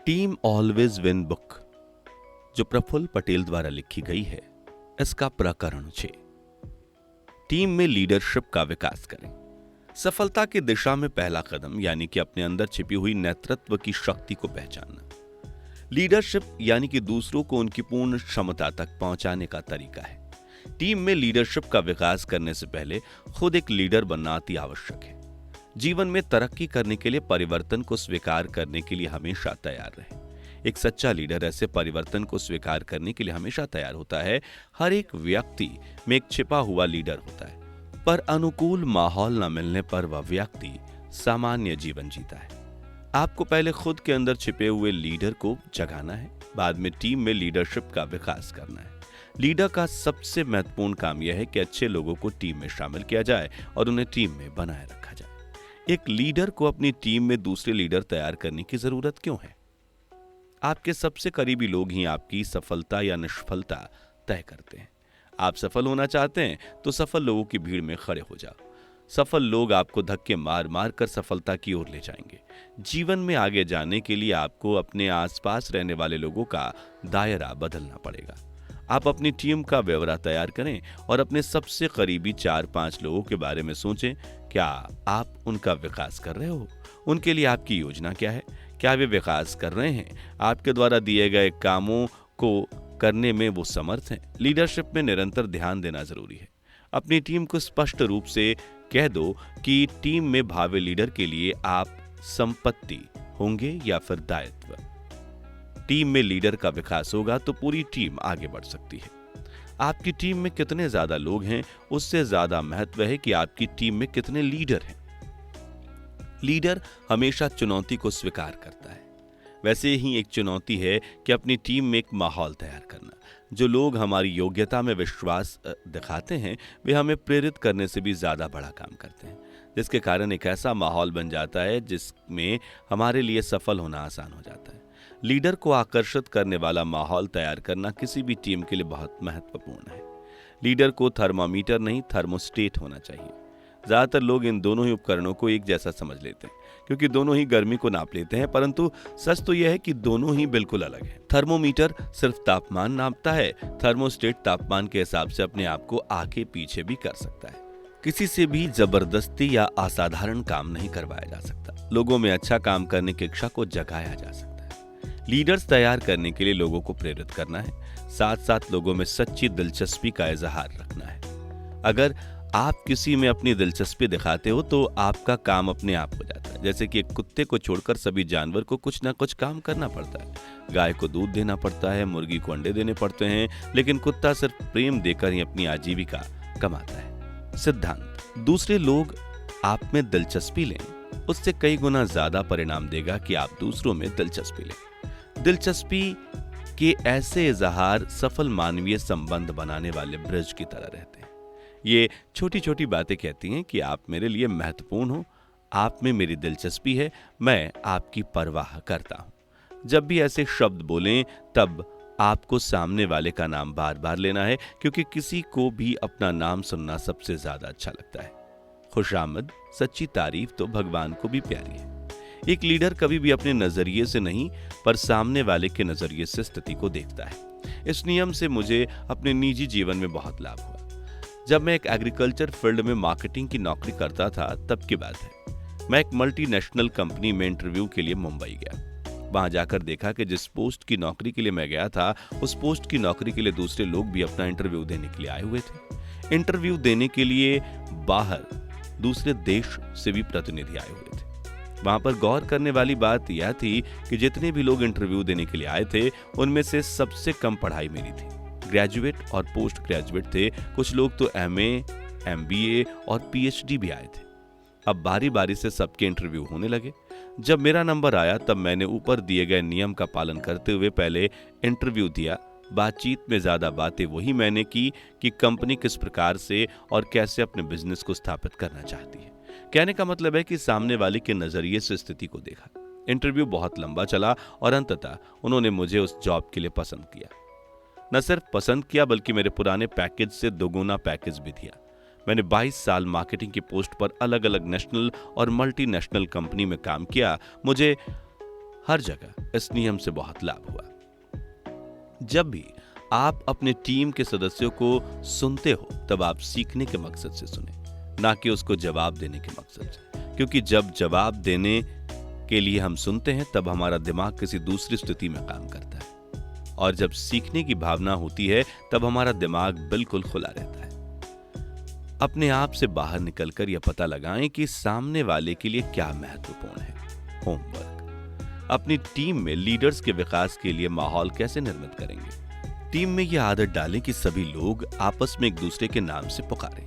Team always win book जो प्रफुल्ल पटेल द्वारा लिखी गई है, इसका प्रकरण 6, टीम में लीडरशिप का विकास करें। सफलता की दिशा में पहला कदम यानी कि अपने अंदर छिपी हुई नेतृत्व की शक्ति को पहचानना। लीडरशिप यानी कि दूसरों को उनकी पूर्ण क्षमता तक पहुंचाने का तरीका है। टीम में लीडरशिप का विकास करने से पहले खुद एक लीडर बनना अति आवश्यक है। जीवन में तरक्की करने के लिए परिवर्तन को स्वीकार करने के लिए हमेशा तैयार रहें। एक सच्चा लीडर ऐसे परिवर्तन को स्वीकार करने के लिए हमेशा तैयार होता है। हर एक व्यक्ति में एक छिपा हुआ लीडर होता है, पर अनुकूल माहौल न मिलने पर वह व्यक्ति सामान्य जीवन जीता है। आपको पहले खुद के अंदर छिपे हुए लीडर को जगाना है, बाद में टीम में लीडरशिप का विकास करना है। लीडर का सबसे महत्वपूर्ण काम यह है कि अच्छे लोगों को टीम में शामिल किया जाए और उन्हें टीम में बनाए रखा जाए। एक लीडर को अपनी टीम में दूसरे लीडर तैयार करने की जरूरत क्यों है? आपके सबसे करीबी लोग ही आपकी सफलता या निष्फलता तय करते हैं। आप सफल होना चाहते हैं तो सफल लोगों की भीड़ में खड़े हो जाओ। सफल लोग आपको धक्के मार मार कर सफलता की ओर ले जाएंगे। जीवन में आगे जाने के लिए आपको अपने आसपास रहने वाले लोगों का दायरा बदलना पड़ेगा। आप अपनी टीम का ब्यौरा तैयार करें और अपने सबसे करीबी 4-5 लोगों के बारे में सोचें। क्या आप उनका विकास कर रहे हो? उनके लिए आपकी योजना क्या है? क्या वे विकास कर रहे हैं? आपके द्वारा दिए गए कामों को करने में वो समर्थ हैं? लीडरशिप में निरंतर ध्यान देना जरूरी है। अपनी टीम को स्पष्ट रूप से कह दो कि टीम में भावी लीडर के लिए आप संपत्ति होंगे या फिर दायित्व। टीम में लीडर का विकास होगा तो पूरी टीम आगे बढ़ सकती है। आपकी टीम में कितने ज्यादा लोग हैं, उससे ज्यादा महत्व है कि आपकी टीम में कितने लीडर हैं। लीडर हमेशा चुनौती को स्वीकार करता है। वैसे ही एक चुनौती है कि अपनी टीम में एक माहौल तैयार करना। जो लोग हमारी योग्यता में विश्वास दिखाते हैं, वे हमें प्रेरित करने से भी ज्यादा बड़ा काम करते हैं, जिसके कारण एक ऐसा माहौल बन जाता है जिसमें हमारे लिए सफल होना आसान हो जाता है। लीडर को आकर्षित करने वाला माहौल तैयार करना किसी भी टीम के लिए बहुत महत्वपूर्ण है। लीडर को थर्मामीटर नहीं, थर्मोस्टेट होना चाहिए। ज्यादातर लोग इन दोनों ही उपकरणों को एक जैसा समझ लेते हैं, क्योंकि दोनों ही गर्मी को नाप लेते हैं, परंतु सच तो यह है कि दोनों ही बिल्कुल अलग हैं। थर्मोमीटर सिर्फ तापमान नापता है, थर्मोस्टेट तापमान के हिसाब से अपने आप को आगे पीछे भी कर सकता है। किसी से भी जबरदस्ती या असाधारण काम नहीं करवाया जा सकता। लोगों में अच्छा काम करने की इच्छा को जगाया जा सकता है। लीडर्स तैयार करने के लिए लोगों को प्रेरित करना है, साथ साथ लोगों में सच्ची दिलचस्पी का इजहार रखना है। अगर आप किसी में अपनी दिलचस्पी दिखाते हो तो आपका काम अपने आप हो जाता है। जैसे कि एक कुत्ते को छोड़कर सभी जानवर को कुछ ना कुछ काम करना पड़ता है। गाय को दूध देना पड़ता है, मुर्गी को अंडे देने पड़ते हैं, लेकिन कुत्ता सिर्फ प्रेम देकर ही अपनी आजीविका कमाता है। सिद्धांत: दूसरे लोग आप में दिलचस्पी लें, उससे कई गुना ज्यादा परिणाम देगा कि आप दूसरों में दिलचस्पी लें। दिलचस्पी के ऐसे इजहार सफल मानवीय संबंध बनाने वाले ब्रिज की तरह रहते हैं। ये छोटी छोटी बातें कहती हैं कि आप मेरे लिए महत्वपूर्ण हो, आप में मेरी दिलचस्पी है, मैं आपकी परवाह करता हूं। जब भी ऐसे शब्द बोलें तब आपको सामने वाले का नाम बार बार लेना है, क्योंकि किसी को भी अपना नाम सुनना सबसे ज्यादा अच्छा लगता है। खुशामद, सच्ची तारीफ तो भगवान को भी प्यारी है। एक लीडर कभी भी अपने नजरिए से नहीं, पर सामने वाले के नजरिए से स्थिति को देखता है। इस नियम से मुझे अपने निजी जीवन में बहुत लाभ हुआ। जब मैं एक एग्रीकल्चर फील्ड में मार्केटिंग की नौकरी करता था, तब की बात है। मैं एक मल्टीनेशनल कंपनी में इंटरव्यू के लिए मुंबई गया। वहां जाकर देखा कि जिस पोस्ट की नौकरी के लिए मैं गया था, उस पोस्ट की नौकरी के लिए दूसरे लोग भी अपना इंटरव्यू देने के लिए आए हुए थे। इंटरव्यू देने के लिए बाहर दूसरे देश से भी प्रतिनिधि आए हुए थे। वहां पर गौर करने वाली बात यह थी कि जितने भी लोग इंटरव्यू देने के लिए आए थे, उनमें से सबसे कम पढ़ाई मेरी थी। ग्रेजुएट और पोस्ट ग्रेजुएट थे। कुछ लोग तो MA, MBA और PhD भी आए थे। अब बारी बारी से सबके इंटरव्यू होने लगे। जब मेरा नंबर आया तब मैंने ऊपर दिए गए नियम का पालन करते हुए पहले इंटरव्यू दिया। बातचीत में ज्यादा बातें वही मैंने की कि कंपनी किस प्रकार से और कैसे अपने बिजनेस को स्थापित करना चाहती है। कहने का मतलब है कि सामने वाले के नजरिए से स्थिति को देखा। इंटरव्यू बहुत लंबा चला और अंततः उन्होंने मुझे उस जॉब के लिए पसंद किया। न सिर्फ पसंद किया, बल्कि मेरे पुराने पैकेज से दोगुना पैकेज भी दिया। मैंने 22 साल मार्केटिंग की पोस्ट पर अलग अलग नेशनल और मल्टीनेशनल कंपनी में काम किया। मुझे हर जगह इस नियम से बहुत लाभ हुआ। जब भी आप अपने टीम के सदस्यों को सुनते हो तब आप सीखने के मकसद से सुने, ना कि उसको जवाब देने के मकसद से, क्योंकि जब जवाब देने के लिए हम सुनते हैं तब हमारा दिमाग किसी दूसरी स्थिति में काम करता है, और जब सीखने की भावना होती है तब हमारा दिमाग बिल्कुल खुला रहता है। अपने आप से बाहर निकलकर यह पता लगाएं कि सामने वाले के लिए क्या महत्वपूर्ण है। होमवर्क। अपनी टीम में लीडर्स के विकास के लिए माहौल कैसे निर्मित करेंगे? टीम में यह आदत डालें कि सभी लोग आपस में एक दूसरे के नाम से पुकारें।